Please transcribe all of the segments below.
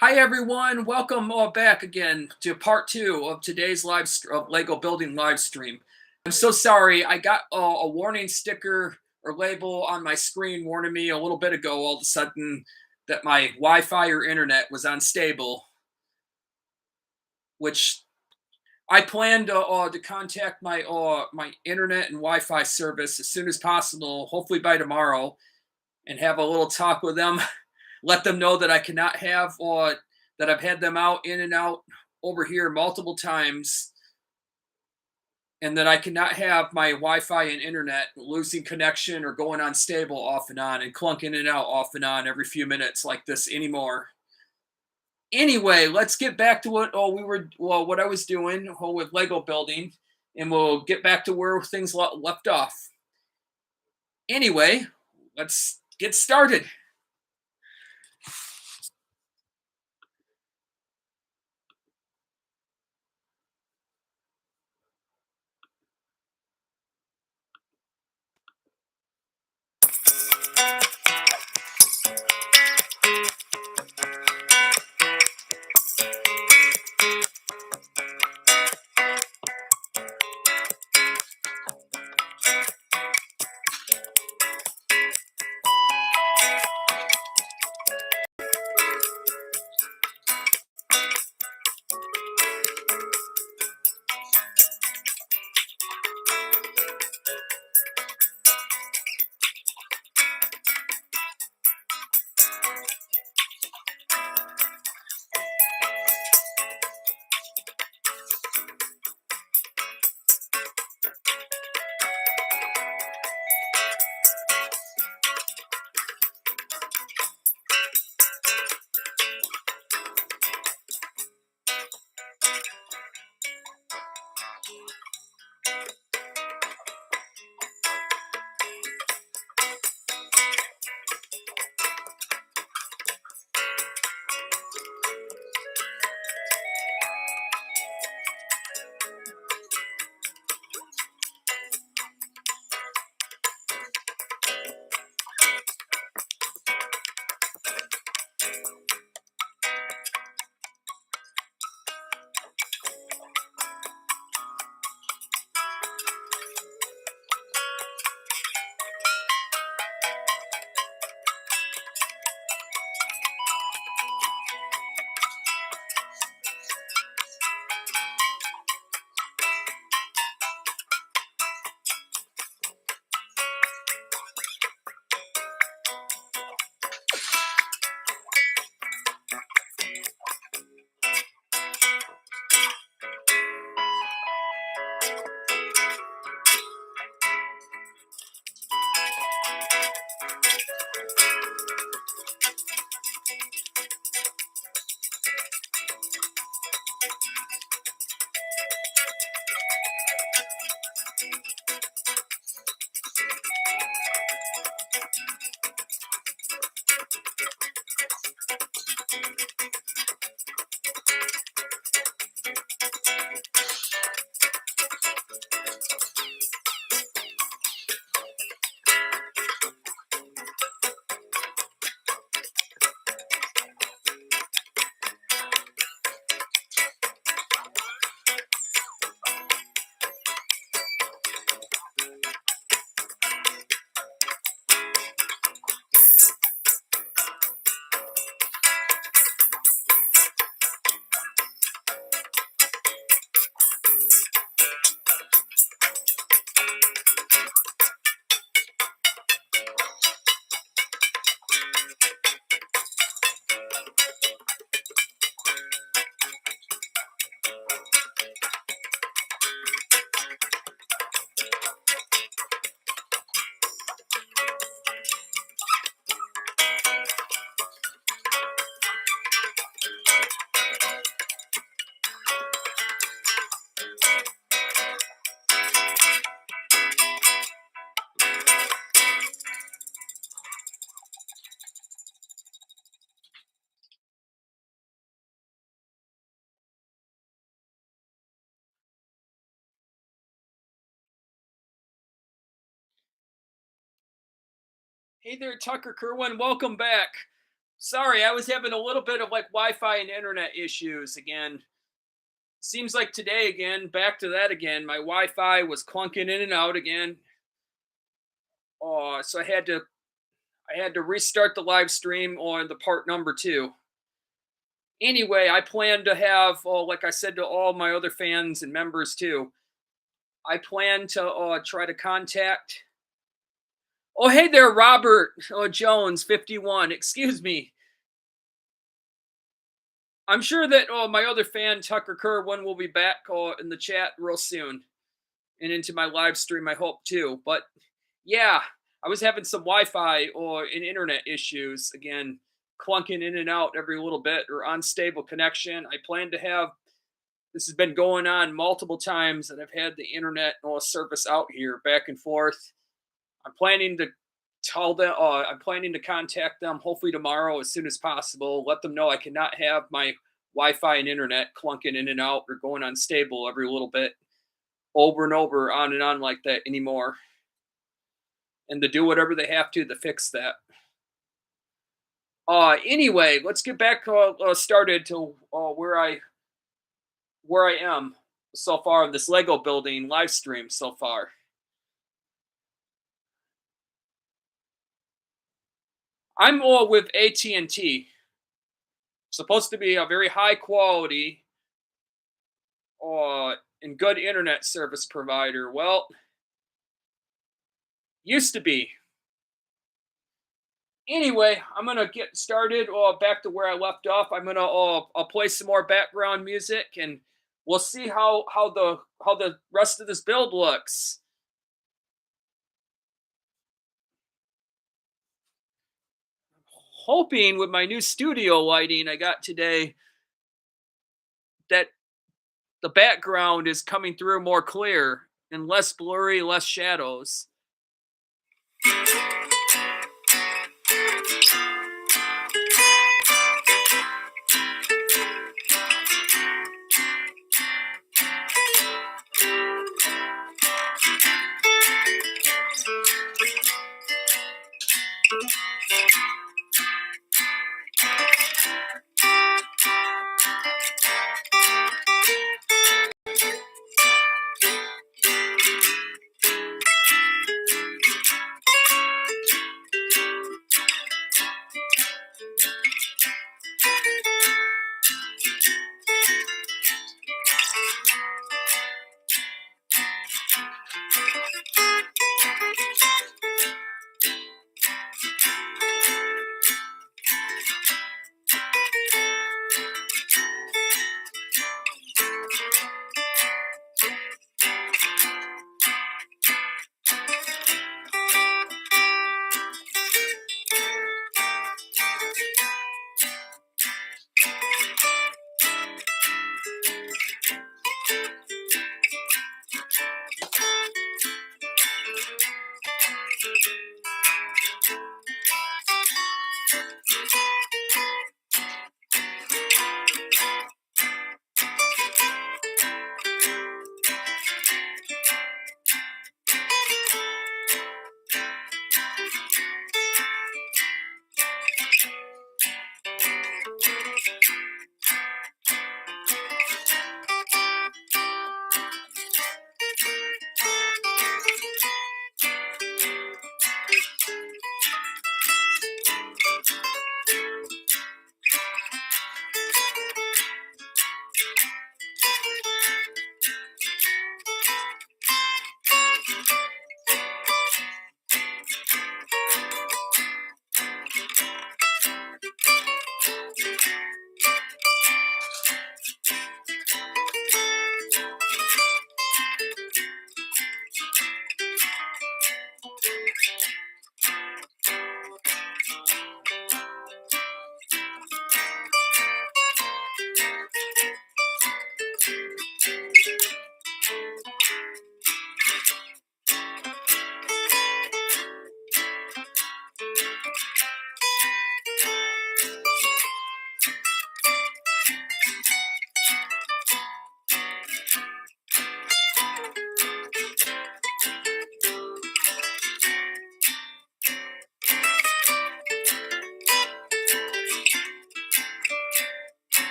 Hi everyone, welcome all back again to part two of today's Lego building live stream. I'm so sorry, I got a warning sticker or label on my screen warning me a little bit ago all of a sudden that my Wi-Fi or internet was unstable, which I plan to contact my internet and Wi-Fi service as soon as possible, hopefully by tomorrow, and have a little talk with them. Let them know that I cannot have that I've had them out in and out over here multiple times, and that I cannot have my Wi-Fi and internet losing connection or going unstable off and on and clunking in and out off and on every few minutes like this anymore. Anyway, let's get back to what I was doing with Lego building, and we'll get back to where things left off. Anyway, let's get started. Hey there, Tucker Kerwin. Welcome back. Sorry, I was having a little bit of like Wi-Fi and internet issues again. Seems like today again, back to that again. My Wi-Fi was clunking in and out again. So I had to restart the live stream on the part number two. Anyway, I plan to have, like I said to all my other fans and members too, I plan to try to contact. Oh, hey there, Robert Jones, 51. Excuse me. I'm sure that my other fan, Tucker Kerwin, will be back in the chat real soon and into my live stream, I hope too. But yeah, I was having some Wi-Fi or and internet issues again, clunking in and out every little bit or unstable connection. I plan to have this has been going on multiple times that I've had the internet service out here back and forth. I'm planning to tell them. I'm planning to contact them hopefully tomorrow as soon as possible. Let them know I cannot have my Wi-Fi and internet clunking in and out or going unstable every little bit, over and over, on and on like that anymore, and to do whatever they have to fix that. Anyway, let's get back started to where I am so far in this Lego building live stream so far. I'm all with AT&T. Supposed to be a very high quality and good internet service provider. Well, used to be. Anyway, I'm gonna get started. Back to where I left off. I'm gonna I'll play some more background music, and we'll see how the rest of this build looks. Hoping with my new studio lighting I got today that the background is coming through more clear and less blurry, less shadows.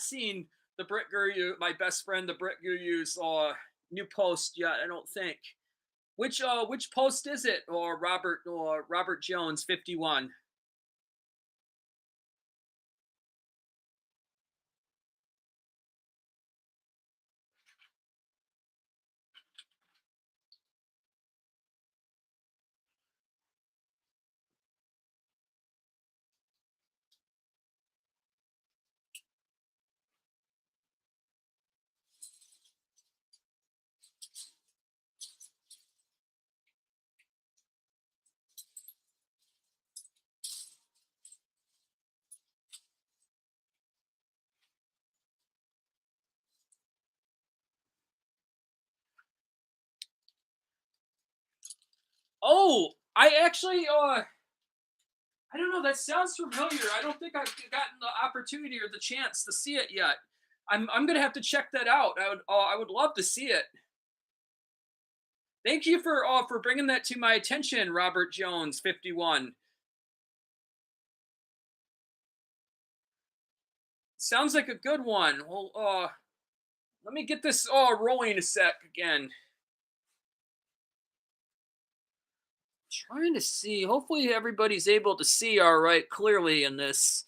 seen the Brit Guru, my best friend, the Brit Guru's new post yet. I don't think. Which post is it? Or Robert Jones 51. Oh, I actually I don't know. That sounds familiar. I don't think I've gotten the opportunity or the chance to see it yet. I'm gonna have to check that out. I would love to see it. Thank you for bringing that to my attention, Robert Jones 51. Sounds like a good one. Well, let me get this rolling a sec again. Trying to see. Hopefully everybody's able to see all right clearly in this.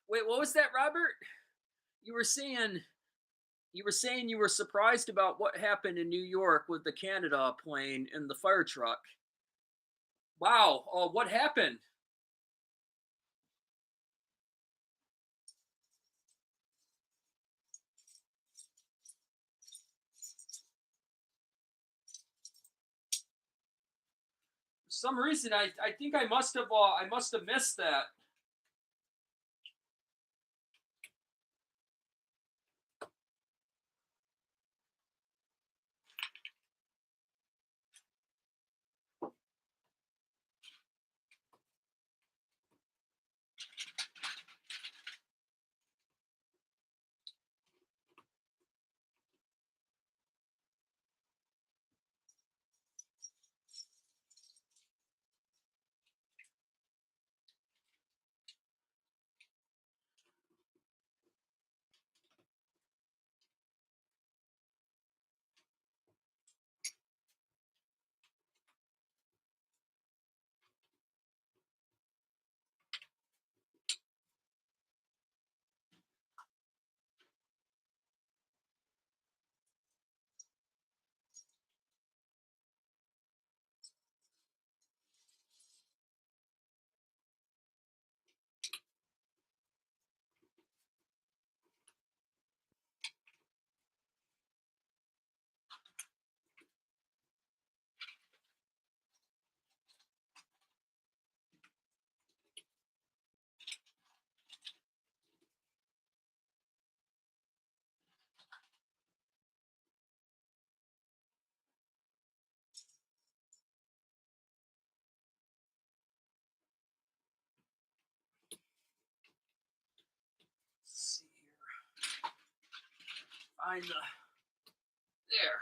Wait, what was that, Robert? You were saying you were surprised about what happened in New York with the Canada plane and the fire truck. Wow. Oh, what happened? For some reason, I think I must have missed that. Let's see here. Find the there.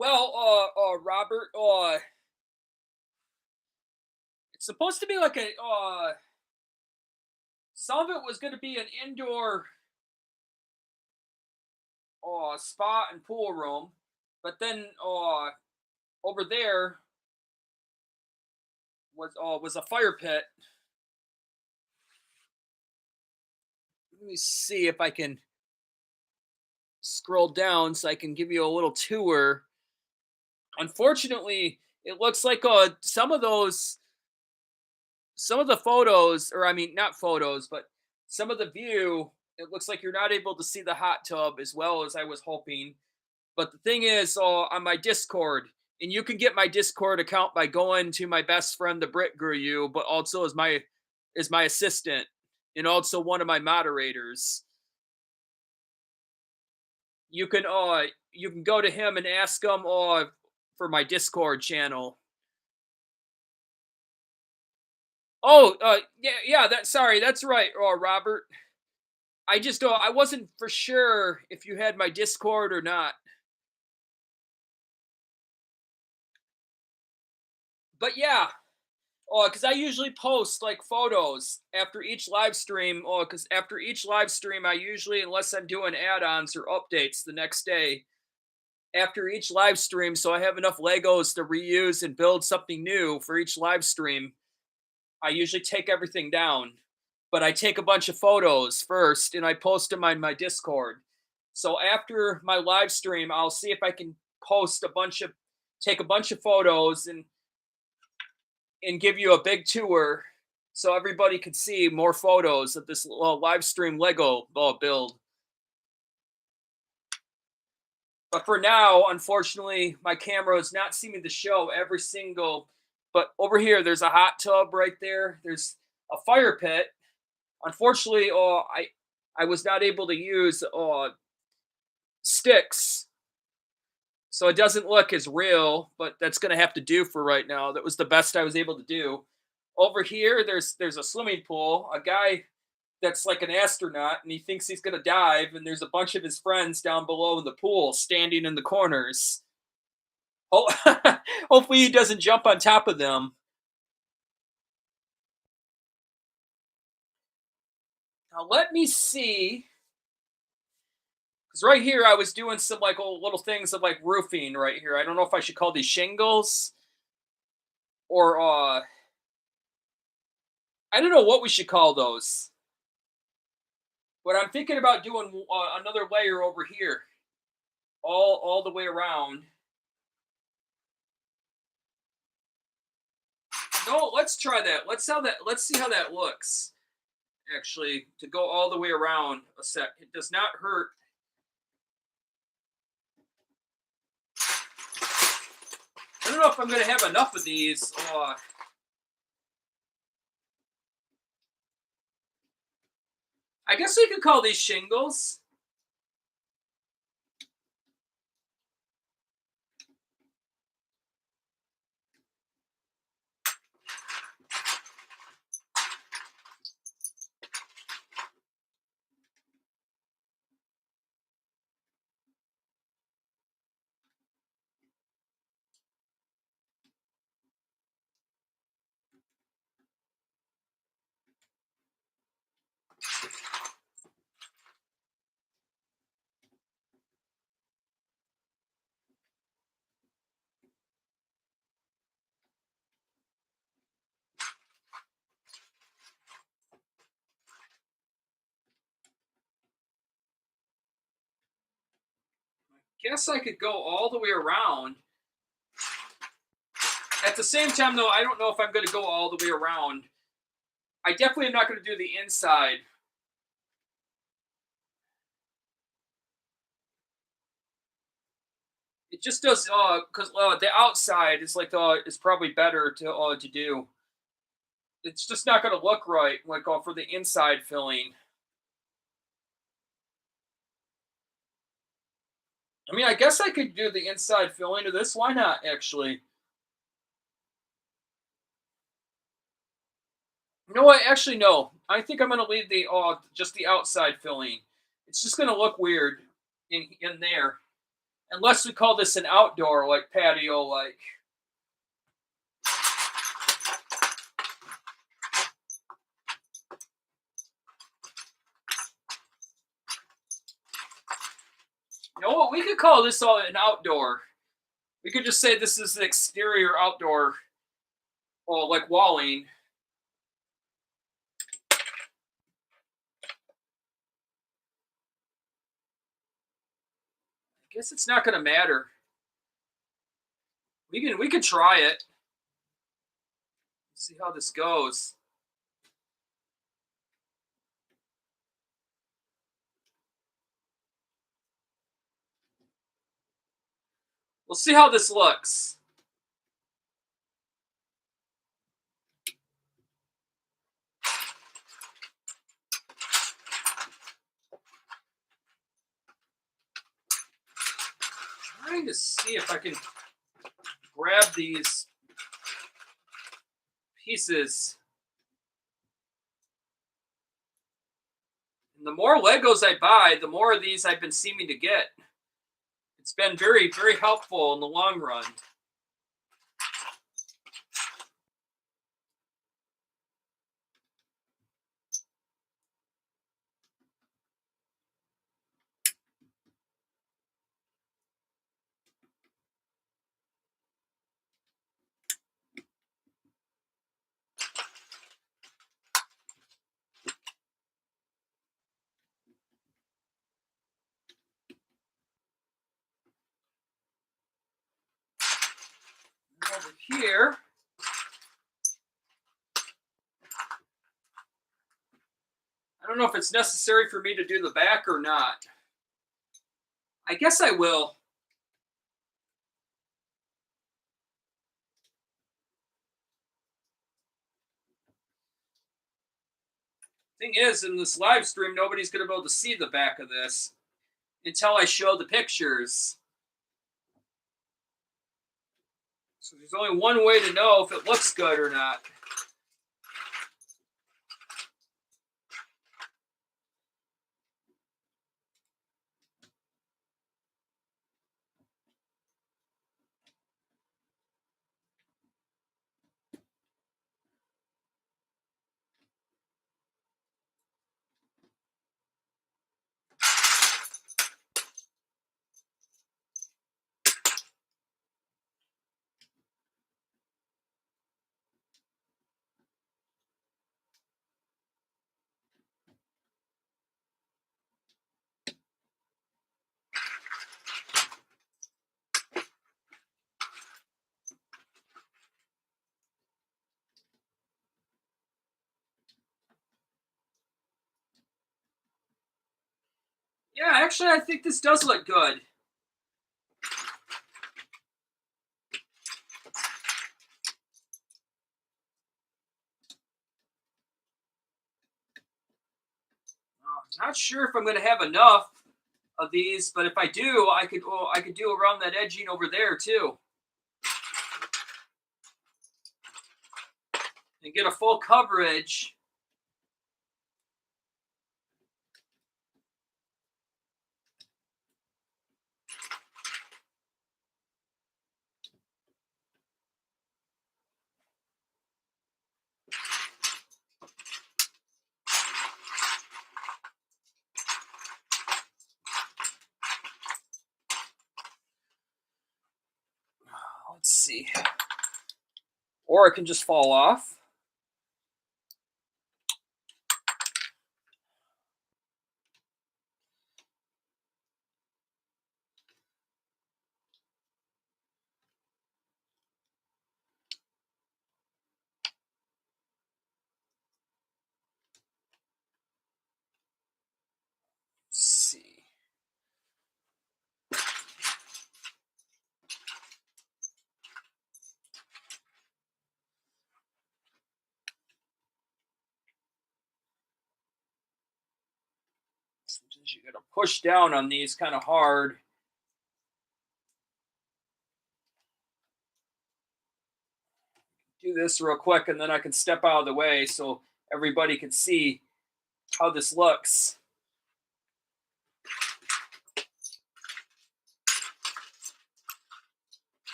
Well, Robert, it's supposed to be like a some of it was going to be an indoor spa and pool room, but then over there was a fire pit. Let me see if I can scroll down so I can give you a little tour. Unfortunately, it looks like some of the photos, or I mean, not photos, but some of the view, it looks like you're not able to see the hot tub as well as I was hoping. But the thing is, on my Discord, and you can get my Discord account by going to my best friend, the Brit Guru, but also as my assistant and also one of my moderators. You can go to him and ask him for my Discord channel. Oh, yeah, yeah. Sorry, that's right, Robert. I wasn't for sure if you had my Discord or not. But yeah, because I usually post like photos after each live stream. Because after each live stream, I usually, unless I'm doing add-ons or updates the next day, after each live stream, so I have enough Legos to reuse and build something new for each live stream. I usually take everything down, but I take a bunch of photos first and I post them on my Discord. So after my live stream, I'll see if I can take a bunch of photos and give you a big tour so everybody can see more photos of this live stream Lego build. But for now, unfortunately, my camera is not seeming to show every single. But over here, there's a hot tub right there. There's a fire pit. Unfortunately, I was not able to use sticks, so it doesn't look as real. But that's gonna have to do for right now. That was the best I was able to do. Over here, there's a swimming pool. A guy that's like an astronaut, and he thinks he's gonna dive. And there's a bunch of his friends down below in the pool, standing in the corners. Oh, hopefully he doesn't jump on top of them. Now let me see. Because right here, I was doing some like old little things of like roofing right here. I don't know if I should call these shingles or I don't know what we should call those. But I'm thinking about doing another layer over here, all the way around. No, let's try that. Let's see how that looks. Actually, to go all the way around a set. It does not hurt. I don't know if I'm going to have enough of these. I guess we could call these shingles. Guess I could go all the way around. At the same time, though, I don't know if I'm going to go all the way around. I definitely am not going to do the inside. It just does because the outside is like is probably better to do. It's just not going to look right like for the inside filling. I mean, I guess I could do the inside filling of this. Why not? Actually, you know what? Actually, no. I think I'm going to leave the just the outside filling. It's just going to look weird in there, unless we call this an outdoor like patio like. You know what? We could call this all an outdoor. We could just say this is an exterior outdoor, or like walling. I guess it's not going to matter. We can try it. See how this goes. We'll see how this looks. Trying to see if I can grab these pieces. And the more Legos I buy, the more of these I've been seeming to get. It's been very, very helpful in the long run. Over here, I don't know if it's necessary for me to do the back or not. I guess I will. Thing is, in this live stream, nobody's going to be able to see the back of this until I show the pictures. So there's only one way to know if it looks good or not. Yeah, actually, I think this does look good. Not sure if I'm going to have enough of these, but if I do, I could do around that edging over there too, and get a full coverage. Let's see. Or it can just fall off. Let's see. Sometimes you gotta push down on these kind of hard. Do this real quick, and then I can step out of the way so everybody can see how this looks.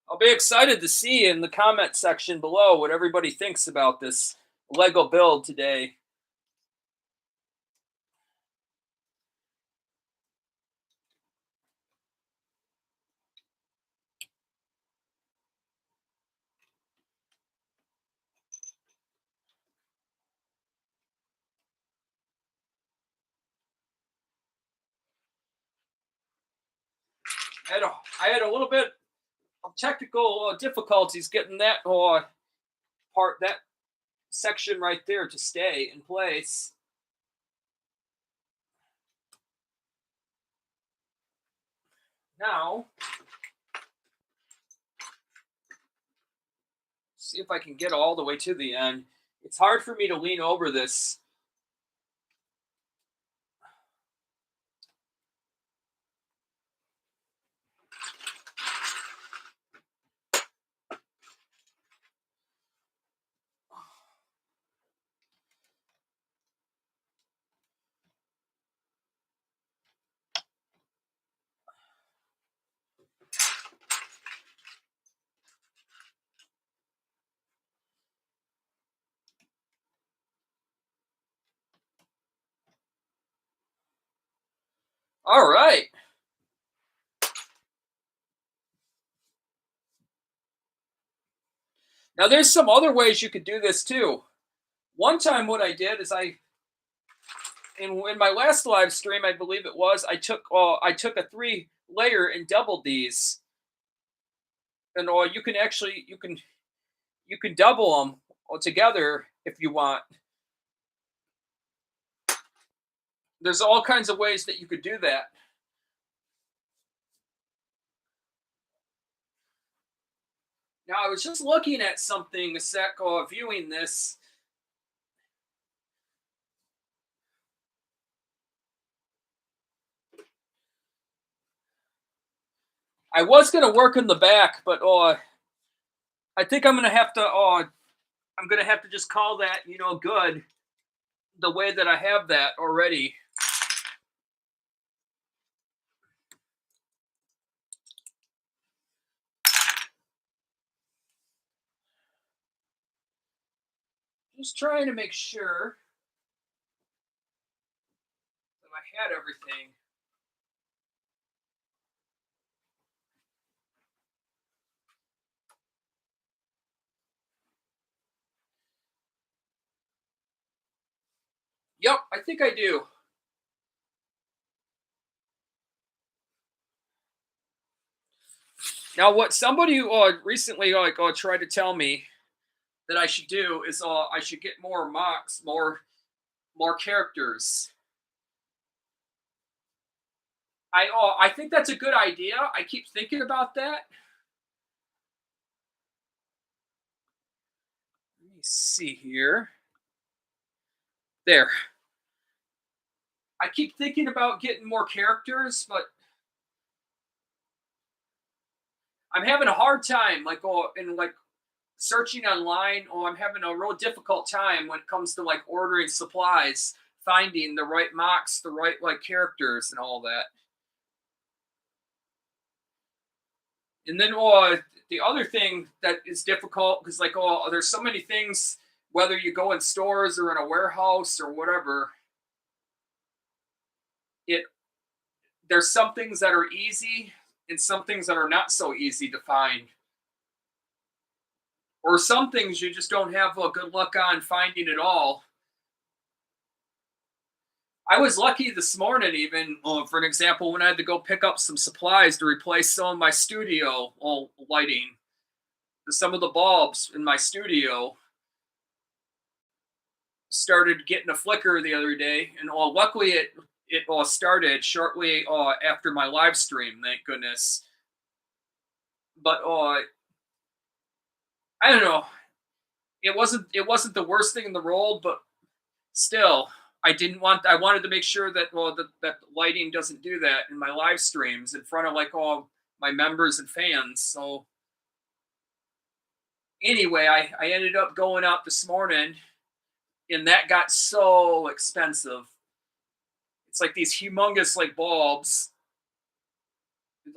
I'll be excited to see in the comment section below what everybody thinks about this Lego build today. I had a little bit of technical difficulties getting that that section right there to stay in place. Now, see if I can get all the way to the end. It's hard for me to lean over this. All right. Now, there's some other ways you could do this too. One time, what I did is in my last live stream, I believe it was, I took a 3 layer and doubled these, and or you can actually you can double them together if you want. There's all kinds of ways that you could do that. Now, I was just looking at something a sec viewing this. I was gonna work in the back, but I think I'm gonna have to just call that good the way that I have that already. Just trying to make sure that I had everything. Yep, I think I do. Now, what somebody recently tried to tell me that I should do is I should get more mocks, more characters. I think that's a good idea. I keep thinking about that. Let me see here. There. I keep thinking about getting more characters, but I'm having a hard time, like, in like searching online. I'm having a real difficult time when it comes to like ordering supplies, finding the right mocks, the right like characters, and all that. And then, the other thing that is difficult because, like, there's so many things. Whether you go in stores or in a warehouse or whatever, it there's some things that are easy and some things that are not so easy to find, or some things you just don't have good luck on finding at all. I was lucky this morning, even for an example, when I had to go pick up some supplies to replace some of my studio lighting, some of the bulbs in my studio started getting a flicker the other day, and luckily it all started shortly after my live stream. Thank goodness. But I don't know. It wasn't the worst thing in the world, but still, I wanted to make sure that that lighting doesn't do that in my live streams in front of like all my members and fans. So anyway, I ended up going out this morning, and that got so expensive. It's like these humongous like bulbs,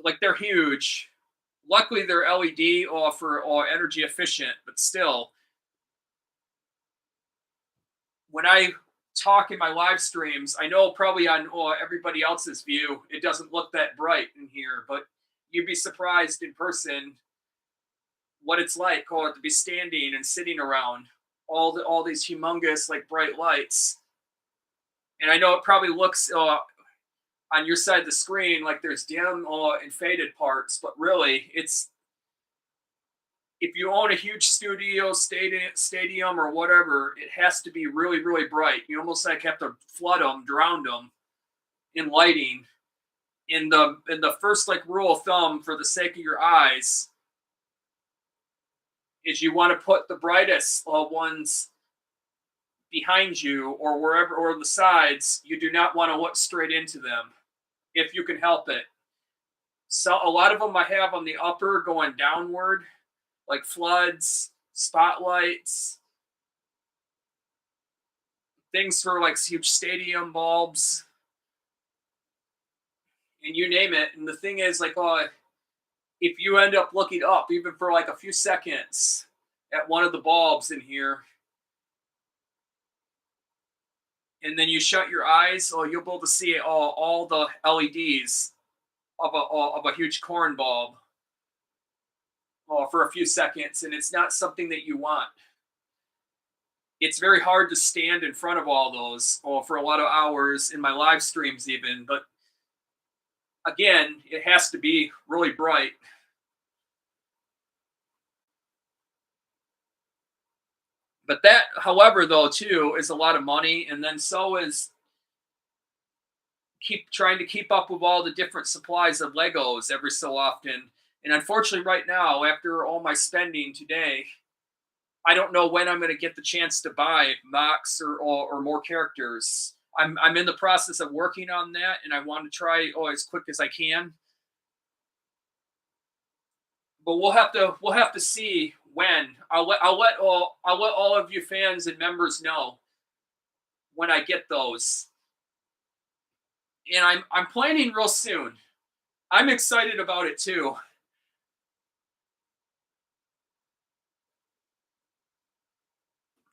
like they're huge. Luckily, they're LED for energy efficient, but still, when I talk in my live streams, I know probably on everybody else's view, it doesn't look that bright in here, but you'd be surprised in person what it's like to be standing and sitting around all these humongous like bright lights. And I know it probably looks on your side of the screen like there's dim and faded parts, but really it's if you own a huge studio, stadium, or whatever, it has to be really, really bright. You almost like have to flood them, drown them in lighting. In the first like rule of thumb for the sake of your eyes is you want to put the brightest ones behind you or wherever or the sides. You do not want to look straight into them if you can help it. So a lot of them I have on the upper going downward, like floods, spotlights, things for like huge stadium bulbs, and you name it. And the thing is, like, if you end up looking up even for like a few seconds at one of the bulbs in here, and then you shut your eyes, you'll be able to see all the LEDs of a huge corn bulb for a few seconds, and it's not something that you want. It's very hard to stand in front of all those for a lot of hours in my live streams, even. But again, it has to be really bright. But that, however, though, too, is a lot of money, and then so is keep trying to keep up with all the different supplies of Legos every so often. And unfortunately, right now, after all my spending today, I don't know when I'm going to get the chance to buy mocks or more characters. I'm in the process of working on that, and I want to try as quick as I can. But we'll have to see when. I'll let all of you fans and members know when I get those, and I'm planning real soon. I'm excited about it too.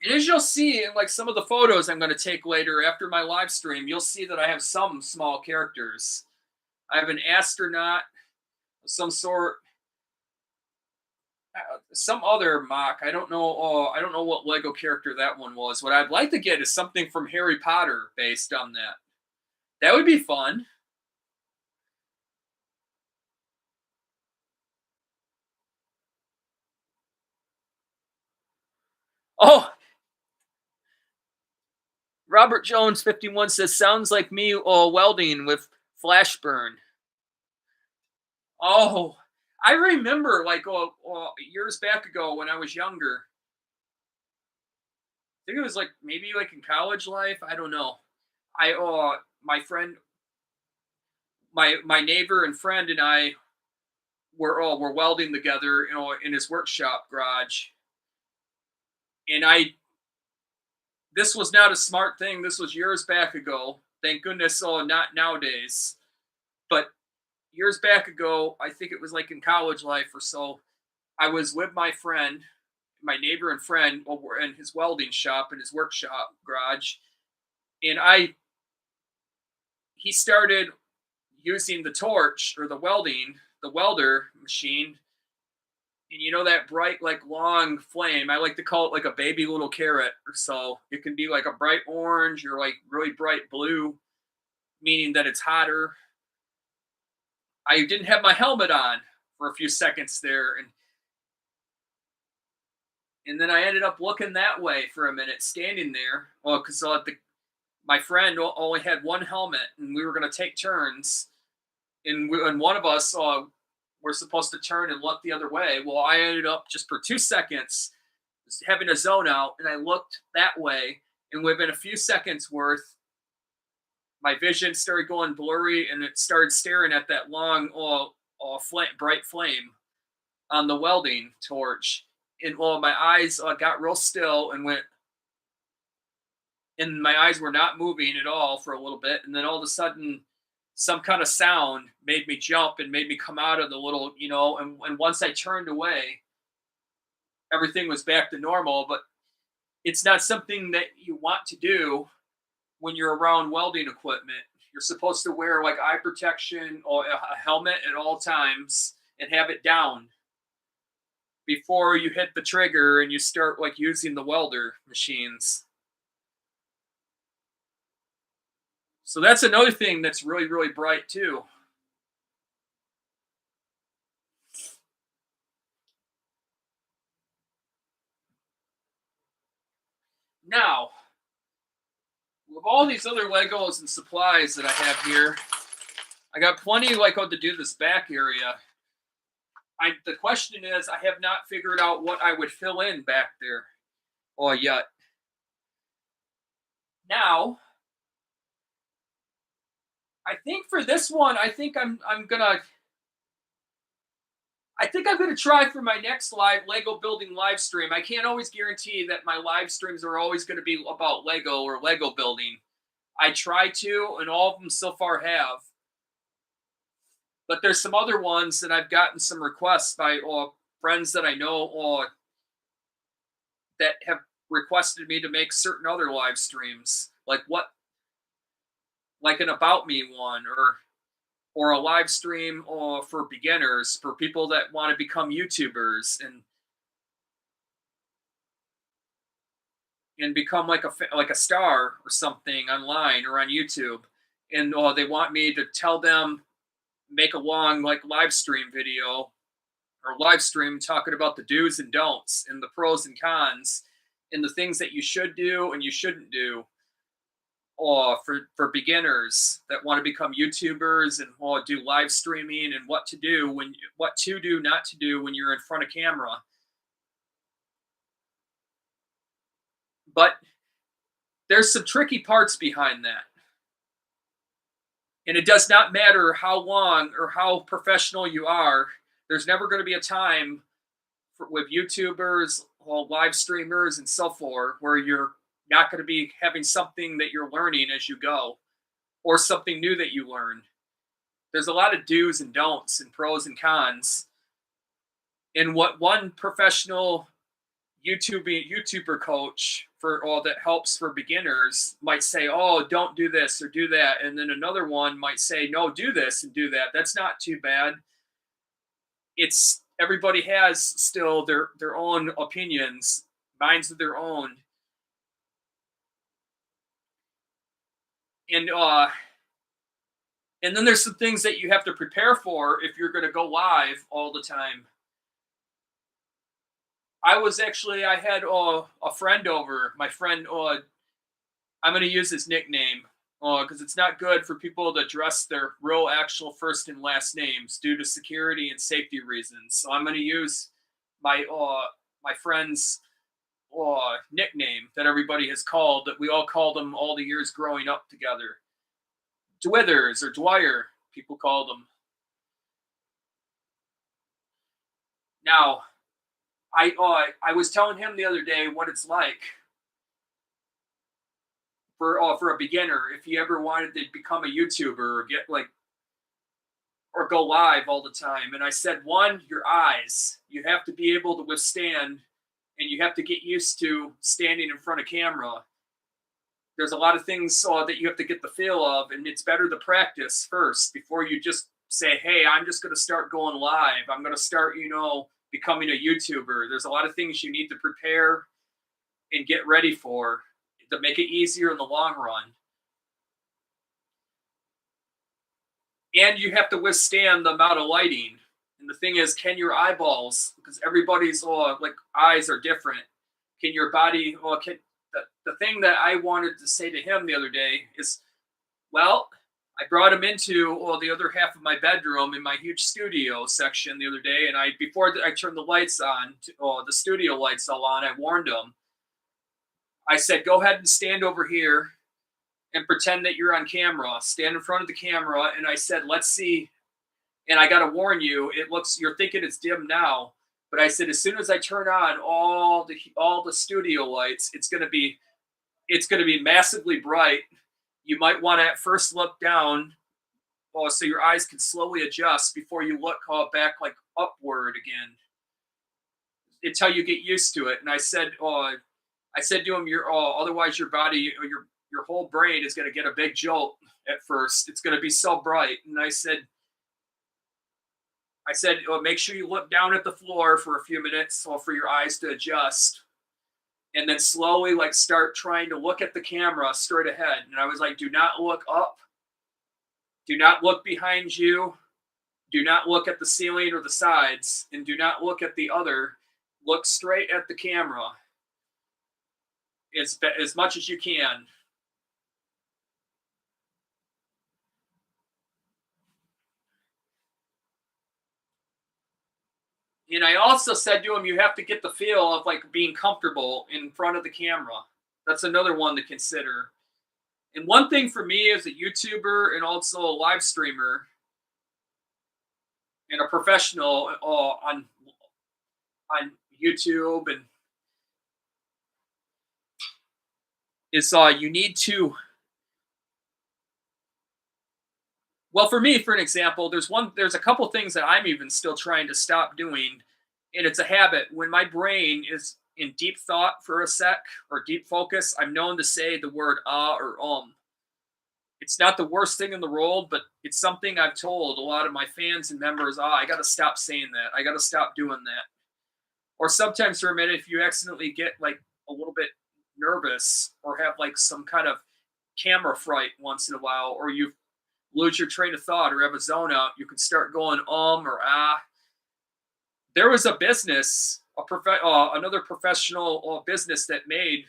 And as you'll see in like some of the photos I'm going to take later after my live stream, you'll see that I have some small characters. I have an astronaut of some sort, some other mock. I don't know. I don't know what Lego character that one was. What I'd like to get is something from Harry Potter based on that. That would be fun. Oh, Robert Jones 51 says sounds like me welding with flash burn. Oh, I remember like years back ago when I was younger. I think it was like maybe like in college life. I don't know. I my friend, my neighbor and friend and I were welding together, in his workshop garage, and I this was not a smart thing. This was years back ago. Thank goodness, not nowadays. But years back ago, I think it was like in college life or so. I was with my friend, my neighbor and friend, were in his welding shop in his workshop garage, and I he started using the torch or the welder machine, and that bright, like long flame. I like to call it like a baby little carrot or so. It can be like a bright orange or like really bright blue, meaning that it's hotter. I didn't have my helmet on for a few seconds there, and then I ended up looking that way for a minute, standing there. Well, because my friend only had one helmet, and we were going to take turns, and one of us were supposed to turn and look the other way. Well, I ended up just for 2 seconds having a zone out, and I looked that way, and within a few seconds worth, my vision started going blurry, and it started staring at that long, bright flame on the welding torch, and my eyes got real still and went, and my eyes were not moving at all for a little bit, and then all of a sudden, some kind of sound made me jump and made me come out of the little, and once I turned away, everything was back to normal. But it's not something that you want to do when you're around welding equipment. You're supposed to wear like eye protection or a helmet at all times and have it down before you hit the trigger and you start like using the welder machines. So that's another thing that's really, really bright too. Now, with all these other Legos and supplies that I have here, I got plenty like to do this back area. The question is, I have not figured out what I would fill in back there yet. Now, I think for this one, I think I'm gonna try for my next live Lego building live stream. I can't always guarantee that my live streams are always going to be about Lego or Lego building. I try to, and all of them so far have. But there's some other ones that I've gotten some requests by friends that I know that have requested me to make certain other live streams, like an about me one, or a live stream for beginners, for people that want to become YouTubers and become like a star or something online or on YouTube, and they want me to tell them, make a long like live stream video or live stream talking about the do's and don'ts and the pros and cons and the things that you should do and you shouldn't do, for beginners that want to become YouTubers and do live streaming, and what to do, not to do when you're in front of camera. But there's some tricky parts behind that. And it does not matter how long or how professional you are. There's never going to be a time with YouTubers, live streamers, and so forth where you're not going to be having something that you're learning as you go, or something new that you learn. There's a lot of do's and don'ts and pros and cons. And what one professional YouTuber coach for all that helps for beginners might say, "Oh, don't do this or do that," and then another one might say, "No, do this and do that." That's not too bad. It's everybody has still their own opinions, minds of their own, and and then there's some things that you have to prepare for if you're going to go live all the time. I had a friend over. My friend, I'm going to use his nickname. Because it's not good for people to address their real, actual first and last names due to security and safety reasons. So I'm going to use my friend's nickname that everybody has called, that we all called him all the years growing up together. Dwithers or Dwyer, people called him. Now, I was telling him the other day what it's like for a beginner if you ever wanted to become a YouTuber or get like or go live all the time. And I said, one, your eyes. You have to be able to withstand, and you have to get used to standing in front of camera. There's a lot of things that you have to get the feel of, and it's better to practice first before you just say, hey, I'm just going to start going live. I'm going to start, becoming a YouTuber. There's a lot of things you need to prepare and get ready for to make it easier in the long run. And you have to withstand the amount of lighting. And the thing is, can your eyeballs, because everybody's like eyes are different, can your body, the thing that I wanted to say to him the other day is, well, I brought him into the other half of my bedroom in my huge studio section the other day, and before I turned the lights on, the studio lights all on, I warned him. I said, go ahead and stand over here and pretend that you're on camera. Stand in front of the camera, and I said, let's see. And I got to warn you, you're thinking it's dim now, but I said as soon as I turn on all the studio lights, it's going to be massively bright. You might want to at first look down, so your eyes can slowly adjust before you look back like upward again until you get used to it. And I said to him, otherwise your body, your whole brain is going to get a big jolt at first. It's going to be so bright. And I said, make sure you look down at the floor for a few minutes for your eyes to adjust. And then slowly start trying to look at the camera straight ahead. And I was like, do not look up. Do not look behind you. Do not look at the ceiling or the sides. And do not look at the other. Look straight at the camera as much as you can. And I also said to him, you have to get the feel of being comfortable in front of the camera. That's another one to consider. And one thing for me as a YouTuber and also a live streamer and a professional on YouTube and is you need to. Well, for me, for an example, there's a couple things that I'm even still trying to stop doing, and it's a habit. When my brain is in deep thought for a sec or deep focus, I'm known to say the word ah or It's not the worst thing in the world, but it's something I've told a lot of my fans and members, I got to stop saying that. I got to stop doing that. Or sometimes for a minute, if you accidentally get a little bit nervous or have some kind of camera fright once in a while, or you lose your train of thought or have a zone out, you can start going or ah. There was a business, another professional business that made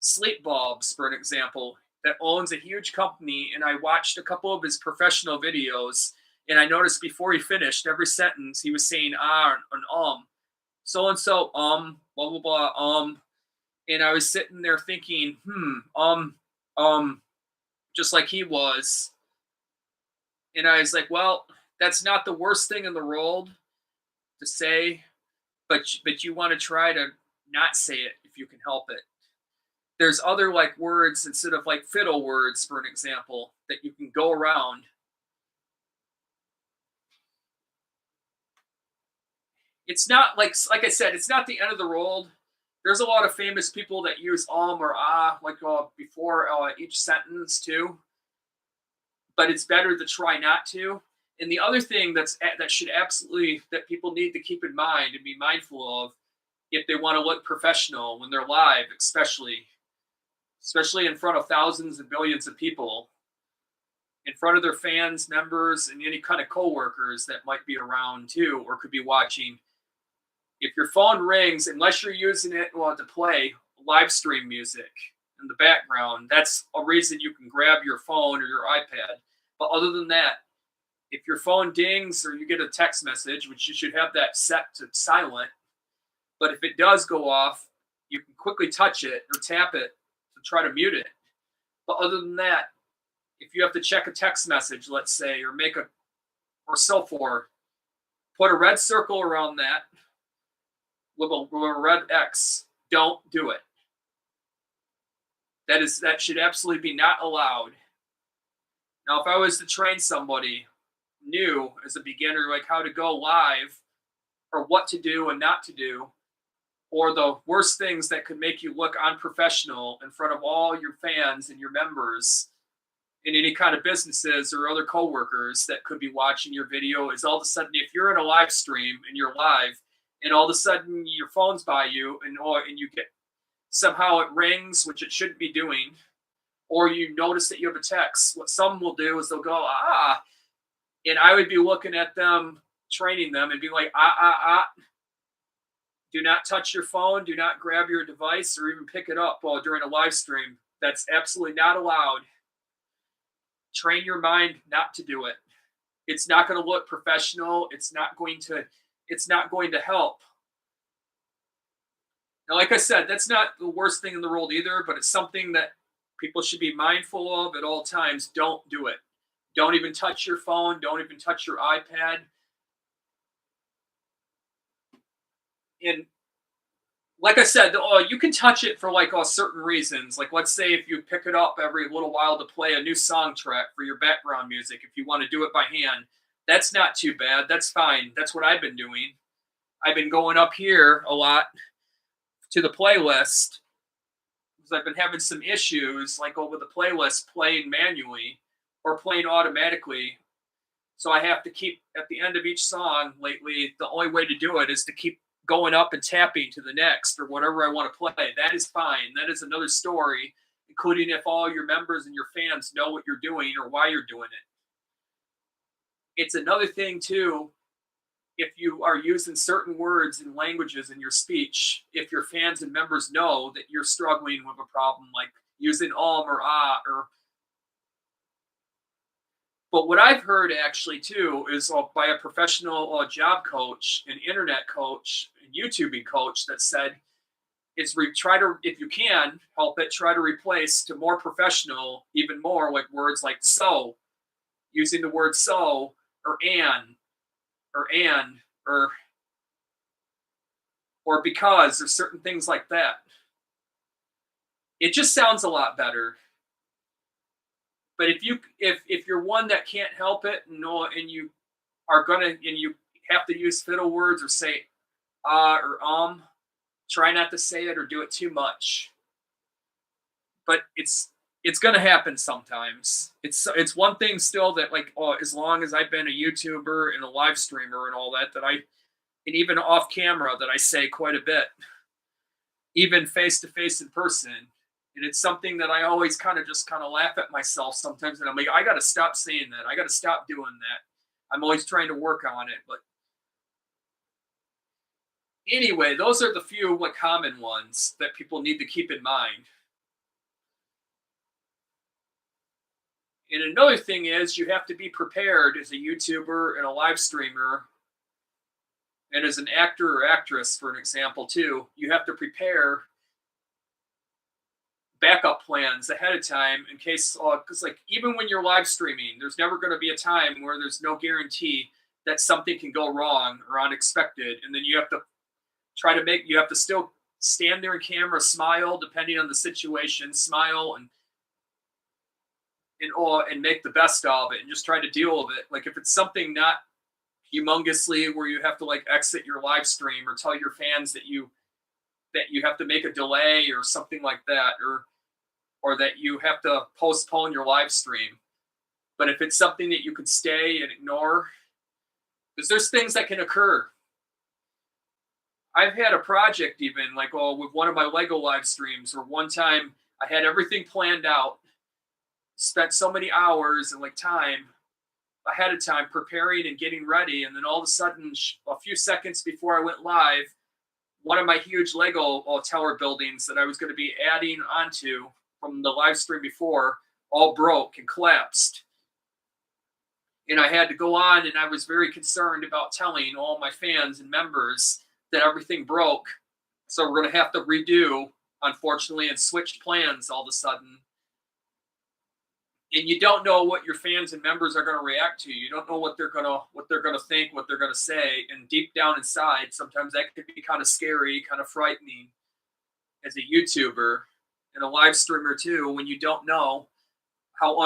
sleep bulbs, for an example, that owns a huge company. And I watched a couple of his professional videos, and I noticed before he finished every sentence, he was saying ah and so and so blah blah blah and I was sitting there thinking just like he was. And I was like, well, that's not the worst thing in the world to say, but you want to try to not say it if you can help it. There's other words instead of fiddle words, for an example, that you can go around. It's not like I said, it's not the end of the world. There's a lot of famous people that use or ah before each sentence too. But it's better to try not to. And the other thing that people need to keep in mind and be mindful of if they want to look professional when they're live, especially in front of thousands and billions of people, in front of their fans, members, and any kind of coworkers that might be around too or could be watching. If your phone rings, unless you're using it to play live stream music, in the background, that's a reason you can grab your phone or your iPad. But other than that, if your phone dings or you get a text message, which you should have that set to silent, but if it does go off, you can quickly touch it or tap it to try to mute it. But other than that, if you have to check a text message, let's say, or make a, or so forth, put a red circle around that with a red X. Don't do it. That should absolutely be not allowed. Now, if I was to train somebody new as a beginner, like how to go live or what to do and not to do, or the worst things that could make you look unprofessional in front of all your fans and your members in any kind of businesses or other coworkers that could be watching your video, is all of a sudden, if you're in a live stream and you're live and all of a sudden your phone's by you and you get, somehow it rings, which it shouldn't be doing, or you notice that you have a text, what some will do is they'll go, and I would be looking at them, training them and be like, do not touch your phone. Do not grab your device or even pick it up while during a live stream. That's absolutely not allowed. Train your mind not to do it. It's not going to look professional. It's not going to help. Now, like I said, that's not the worst thing in the world either, but it's something that people should be mindful of at all times. Don't do it. Don't even touch your phone. Don't even touch your iPad. And like I said, you can touch it for like certain reasons. Like, let's say if you pick it up every little while to play a new song track for your background music, if you want to do it by hand, that's not too bad. That's fine. That's what I've been doing. I've been going up here a lot to the playlist because I've been having some issues like over the playlist playing manually or playing automatically. So I have to keep at the end of each song lately. The only way to do it is to keep going up and tapping to the next or whatever I want to play. That is fine. That is another story, including if all your members and your fans know what you're doing or why you're doing it. It's another thing too, if you are using certain words and languages in your speech, if your fans and members know that you're struggling with a problem like using or or. But what I've heard actually too is by a professional job coach, an internet coach, and YouTubing coach that said is try to, if you can help it, try to replace to more professional, even more like words like so, using the word so or or because or certain things like that. It just sounds a lot better. But if you're one that can't help it and you are gonna and you have to use fiddle words or say or try not to say it or do it too much. But it's gonna happen sometimes. It's one thing still that like as long as I've been a YouTuber and a live streamer and all that and even off camera that I say quite a bit, even face to face in person. And it's something that I always kind of laugh at myself sometimes. And I'm like, I got to stop saying that. I got to stop doing that. I'm always trying to work on it. But anyway, those are the few common ones that people need to keep in mind. And another thing is you have to be prepared as a YouTuber and a live streamer and as an actor or actress, for an example, too. You have to prepare backup plans ahead of time in case, because even when you're live streaming, there's never going to be a time where there's no guarantee that something can go wrong or unexpected, and then you have to still stand there in camera, smile depending on the situation, smile and make the best of it and just try to deal with it. Like if it's something not humongously where you have to exit your live stream or tell your fans that you have to make a delay or something like that, or that you have to postpone your live stream. But if it's something that you could stay and ignore, because there's things that can occur. I've had a project even with one of my Lego live streams where one time I had everything planned out, spent so many hours and time ahead of time preparing and getting ready. And then all of a sudden, a few seconds before I went live, one of my huge Lego tower buildings that I was going to be adding onto from the live stream before all broke and collapsed. And I had to go on, and I was very concerned about telling all my fans and members that everything broke. So we're going to have to redo, unfortunately, and switch plans all of a sudden. And you don't know what your fans and members are going to react to. You don't know what they're going to think, what they're going to say. And deep down inside, sometimes that could be kind of scary, kind of frightening as a YouTuber and a live streamer too, when you don't know how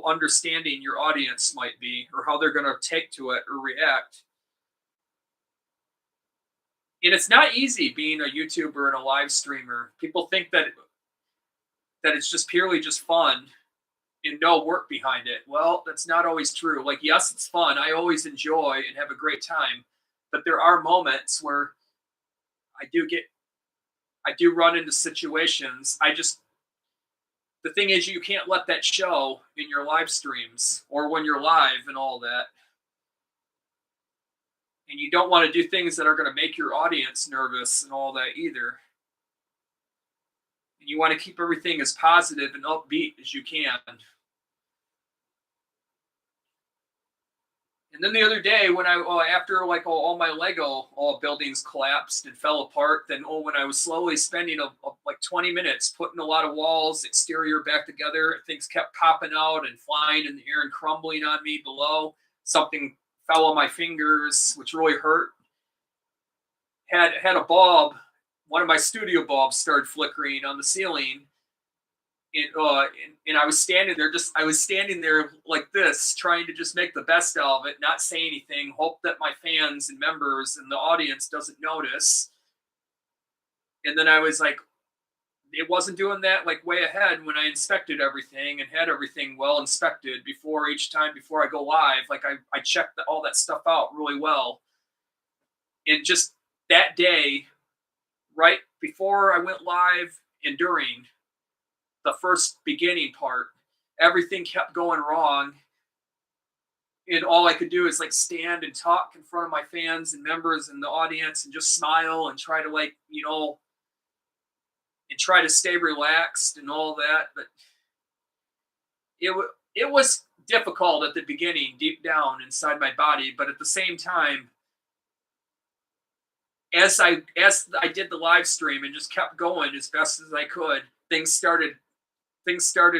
understanding your audience might be, or how they're going to take to it or react. And it's not easy being a YouTuber and a live streamer. People think that it's just purely just fun and no work behind it. Well, that's not always true. Like, yes, it's fun. I always enjoy and have a great time, but there are moments where I do run into situations. The thing is, you can't let that show in your live streams or when you're live and all that. And you don't want to do things that are going to make your audience nervous and all that either. And you want to keep everything as positive and upbeat as you can. And then the other day, when after like all my Lego buildings collapsed and fell apart, then when I was slowly spending like 20 minutes putting a lot of walls, exterior back together, things kept popping out and flying in the air and crumbling on me below. Something fell on my fingers, which really hurt. Had a bulb, one of my studio bulbs started flickering on the ceiling. And I was standing there like this, trying to just make the best out of it, not say anything, hope that my fans and members and the audience doesn't notice. And then I was like, it wasn't doing that like way ahead when I inspected everything and had everything well inspected before I go live. Like I checked all that stuff out really well. And just that day, right before I went live and during the first beginning part, everything kept going wrong. And all I could do is like stand and talk in front of my fans and members and the audience and just smile and try to and try to stay relaxed and all that. But it was difficult at the beginning, deep down inside my body. But at the same time, as I did the live stream and just kept going as best as I could, things started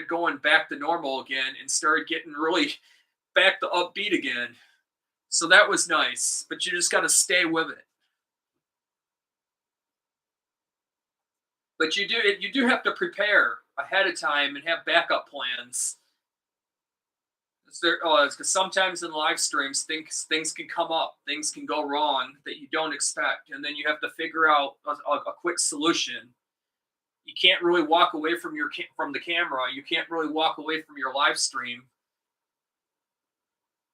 going back to normal again and started getting really back to upbeat again. So that was nice, but you just got to stay with it. But you do have to prepare ahead of time and have backup plans. Because sometimes in live streams, things can come up, things can go wrong that you don't expect, and then you have to figure out a quick solution. You can't really walk away from the camera. You can't really walk away from your live stream.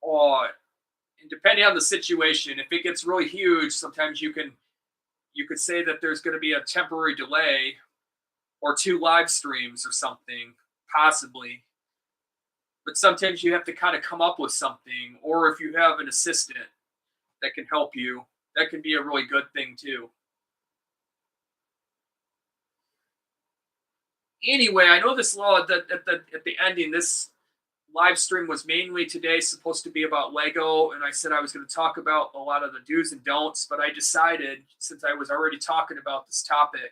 And depending on the situation, if it gets really huge, sometimes you could say that there's going to be a temporary delay or 2 live streams or something, possibly. But sometimes you have to kind of come up with something, or if you have an assistant that can help you, that can be a really good thing too. Anyway, I know this at the ending, this live stream was mainly today supposed to be about Lego, and I said I was going to talk about a lot of the do's and don'ts, but I decided, since I was already talking about this topic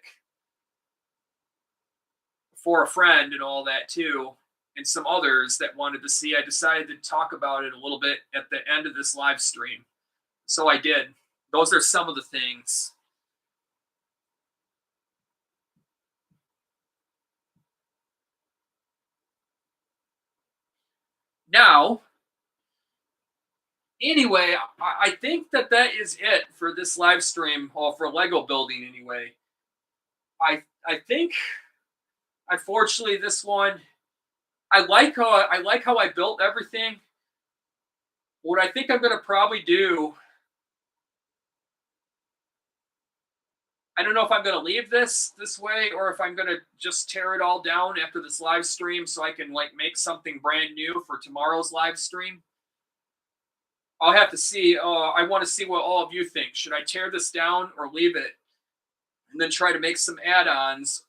for a friend and all that too, and some others that wanted to see, I decided to talk about it a little bit at the end of this live stream. So I did. Those are some of the things. Now, anyway, I think that is it for this live stream, or for Lego building anyway. I think, unfortunately, this one, I like how I built everything. What I think I'm going to probably do, I don't know if I'm going to leave this way or if I'm going to just tear it all down after this live stream so I can make something brand new for tomorrow's live stream. I'll have to see. I want to see what all of you think. Should I tear this down or leave it and then try to make some add-ons,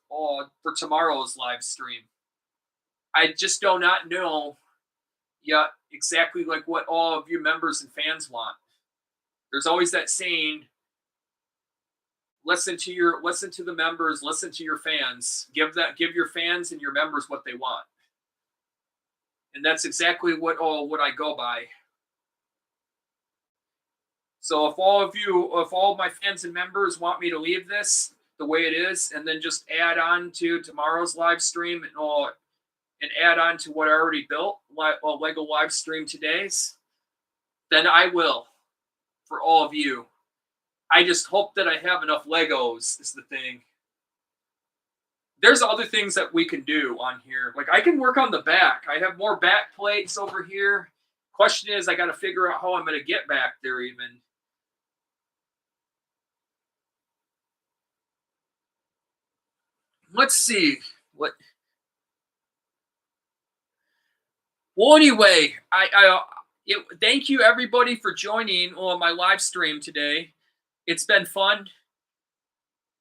for tomorrow's live stream. I just do not know yet exactly like what all of you members and fans want. There's always that saying, listen to the members, listen to your fans. Give your fans and your members what they want. And that's exactly what I go by. So if all of my fans and members want me to leave this the way it is, and then just add on to tomorrow's live stream and add on to what I already built, Lego live stream today's, then I will for all of you. I just hope that I have enough Legos is the thing. There's other things that we can do on here. Like I can work on the back. I have more back plates over here. Question is, I got to figure out how I'm going to get back there even. Let's see. Well, anyway, thank you everybody for joining on my live stream today. It's been fun.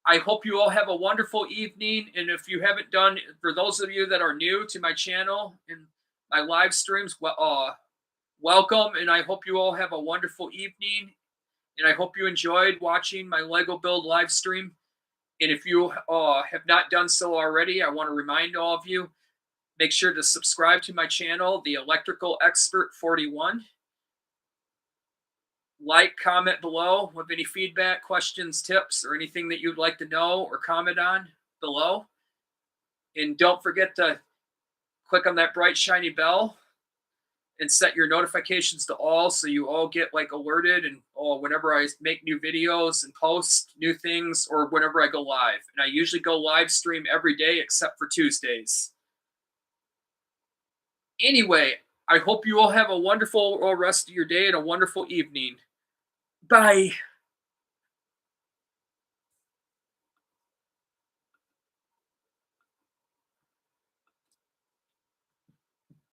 I hope you all have a wonderful evening. And if you haven't done, for those of you that are new to my channel and my live streams, welcome. And I hope you all have a wonderful evening. And I hope you enjoyed watching my Lego build live stream. And if you have not done so already, I want to remind all of you, make sure to subscribe to my channel, The Electrical Expert 41. Like, comment below with any feedback, questions, tips, or anything that you'd like to know or comment on below. And don't forget to click on that bright, shiny bell and set your notifications to all so you all get like alerted and whenever I make new videos and post new things or whenever I go live. And I usually go live stream every day except for Tuesdays. Anyway, I hope you all have a wonderful rest of your day and a wonderful evening. Bye.